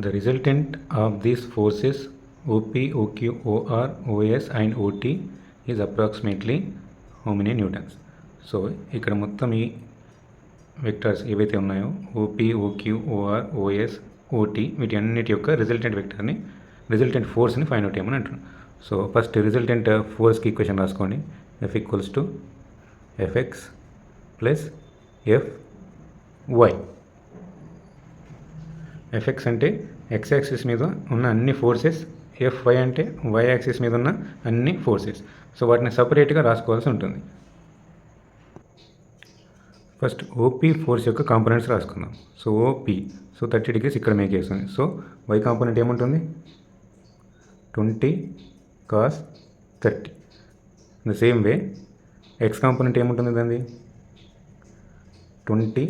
The resultant of these forces OP, OQ, OR, OS and OT is approximately how many newtons? So ఇక్కడ మొత్తం ఈ vectors ఏవైతే ఉన్నాయో OP, OQ, OR, OS, OT వీటి అన్నిటి యొక్క రిజల్టెంట్ ఫోర్స్ని ఫైండ్ అవుట్ చేయమని అంటున్నాం. సో ఫస్ట్ రిజల్టెంట్ ఫోర్స్కి ఈక్వేషన్ రాసుకోండి. F equals to FX plus FY. FX అంటే ఎక్స్ యాక్సిస్ మీద ఉన్న అన్ని ఫోర్సెస్, ఎఫ్వై అంటే వై యాక్సిస్ మీద ఉన్న అన్ని ఫోర్సెస్. సో వాటిని సపరేట్గా రాసుకోవాల్సి ఉంటుంది. ఫస్ట్ ఓపీ ఫోర్స్ యొక్క కాంపోనెంట్స్ రాసుకుందాం. సో ఓపీ, సో 30 degrees ఇక్కడ మేక్ చేస్తుంది. సో వై కాంపోనెంట్ ఏముంటుంది? 20 cos 30. The same way X component ఏముంటుంది దాన్ని? 20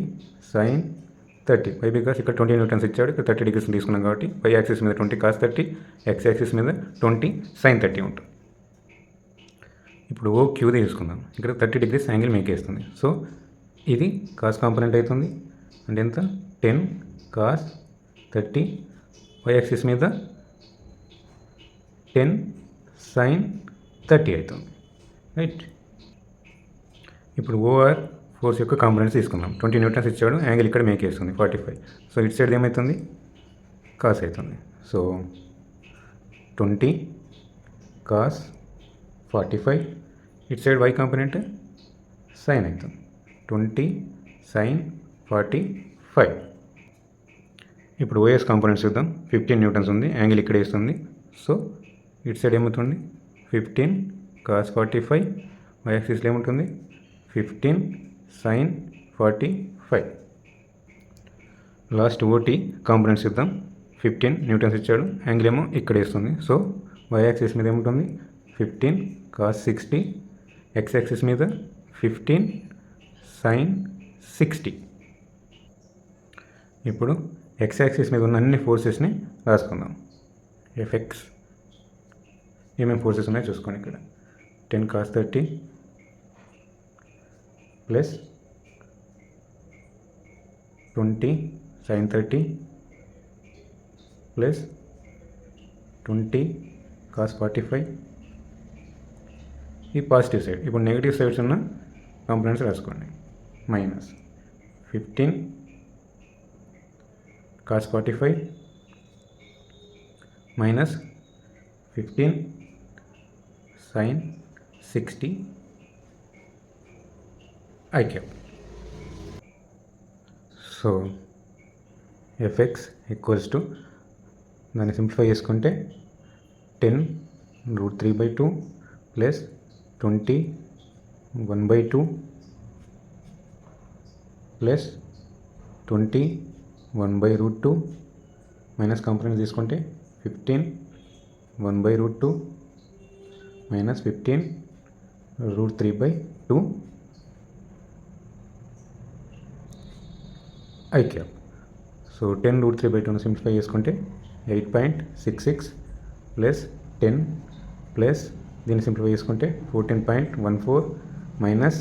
sin 30. వై బికాస్ ఇక్కడ 20 newtons ఇచ్చాడు, ఇక్కడ 30 degrees తీసుకున్నాం కాబట్టి వై యాక్సిస్ మీద 20 cos 30, ఎక్స్ యాక్సిస్ మీద 20 sin 30 ఉంటుంది. ఇప్పుడు ఓ క్యూది తీసుకుందాం. ఇక్కడ 30 degrees యాంగిల్ మేక్ చేస్తుంది. సో ఇది కాస్ కాంపోనెంట్ అవుతుంది. అంటే ఎంత? 10 cos 30, వై యాక్సిస్ మీద 10 sin 30 అవుతుంది. రైట్. ఇప్పుడు ఓఆర్ ఫోర్స్ యొక్క కాంపోనెంట్స్ తీసుకుందాం. 20 newtons ఇచ్చాడు, యాంగిల్ ఇక్కడ మేక్ చేస్తుంది 45. సో ఇటు సైడ్ ఏమవుతుంది? కాస్ అవుతుంది. సో 20 cos 45, ఇటు సైడ్ వై కాంపోనెంట్ సైన్ అవుతుంది. 20 sin 45. ఇప్పుడు ఓఎస్ కాంపోనెంట్స్ చూద్దాం. 15 newtons ఉంది, యాంగిల్ ఇక్కడ వేస్తుంది. సో ఇటు సైడ్ ఏమవుతుంది? 15 cos 45, వై యాక్సిస్లో ఏముంటుంది? 15 sin 45. లాస్ట్ ఓటీ కాంపోనెంట్స్ చూద్దాం. 15 newtons ఇచ్చాడు, యాంగిల్ ఏమో ఇక్కడ వేస్తుంది. సో వై యాక్సిస్ మీద ఏముంటుంది? 15 cos 60, ఎక్స్ యాక్సిస్ మీద 15 sin 60. ఇప్పుడు ఎక్స్ యాక్సిస్ మీద ఉన్న అన్ని ఫోర్సెస్ని రాసుకుందాం. ఎఫ్ఎక్స్ ఏమేమి ఫోర్సెస్ ఉన్నాయో చూసుకోండి. ఇక్కడ 10 cos 30 plus 20 sin 30 plus 20 cos 45. ఈ పాజిటివ్ సైడ్. ఇప్పుడు నెగిటివ్ సైడ్స్ ఉన్న కాంపోనెంట్స్ రాసుకోండి. minus 15 cos 45 minus 15 sin 60 I kept. So FX equals to, దాన్ని సింప్లిఫై చేసుకుంటే 10√3/2 ప్లస్ 20 1/2 ప్లస్ 20 1/√2 మైనస్ కాంపోనెంట్ తీసుకుంటే 15 1/√2 మైనస్ 15√3/2 ఐ క్యాప్. సో 10√3/2ను సింప్లిఫై చేసుకుంటే 8.66 ప్లస్ 10 ప్లస్ దీన్ని సింప్లిఫై చేసుకుంటే 14.14 minus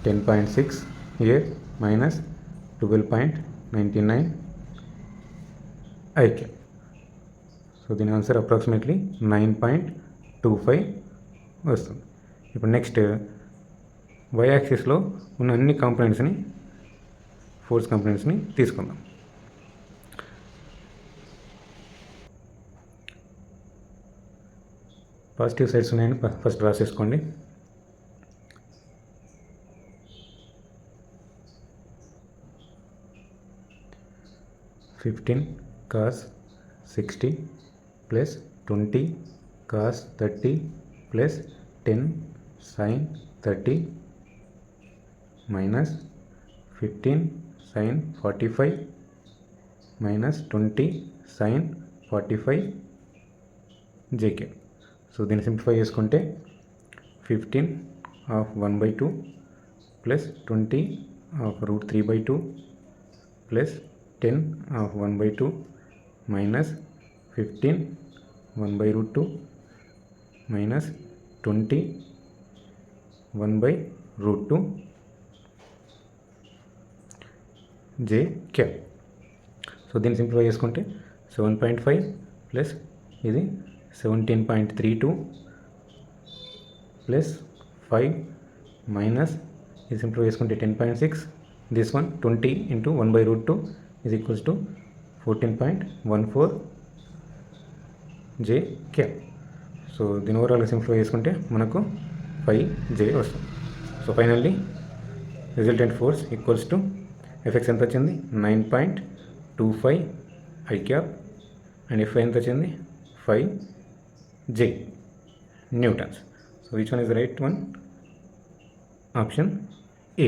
10.6 here minus 12.99 I cap. So దీని ఆన్సర్ అప్రాక్సిమేట్లీ 9.25 వస్తుంది. ఇప్పుడు నెక్స్ట్ వై యాక్సిస్లో ఉన్న అన్ని కాంపోనెంట్స్ని, ఫోర్స్ కాంపోనెంట్స్ని తీసుకుందాం. పాజిటివ్ సైడ్స్ ఉన్నాయని first రాసేసుకోండి. $15 cos 60 plus 20 cos 30 plus 10 sin 30 minus 15 sin 45 minus 20 sin 45 JK. So దీన్ని సింప్లిఫై చేసుకుంటే 15 of 1/2 plus 20 of √3/2 plus 10 of 1/2 minus 15 1/√2 minus 20 1/√2 J cap. So so దీన్ని simplify చేసుకుంటే 7.5 ప్లస్ ఇది 17.32 plus 5 minus ఇది simplify చేసుకుంటే 10.6, this one 20 into 1/√2 is equals to 14.14 J cap. So దీని ఓవరాల్గా simplify చేసుకుంటే మనకు 5J వస్తుంది. So finally resultant force equals to FX ఎంత వచ్చింది 9.25 I క్యాప్ అండ్ ఎఫ్ ఎంత వచ్చింది 5J newtons. So which one is the right one? Option A.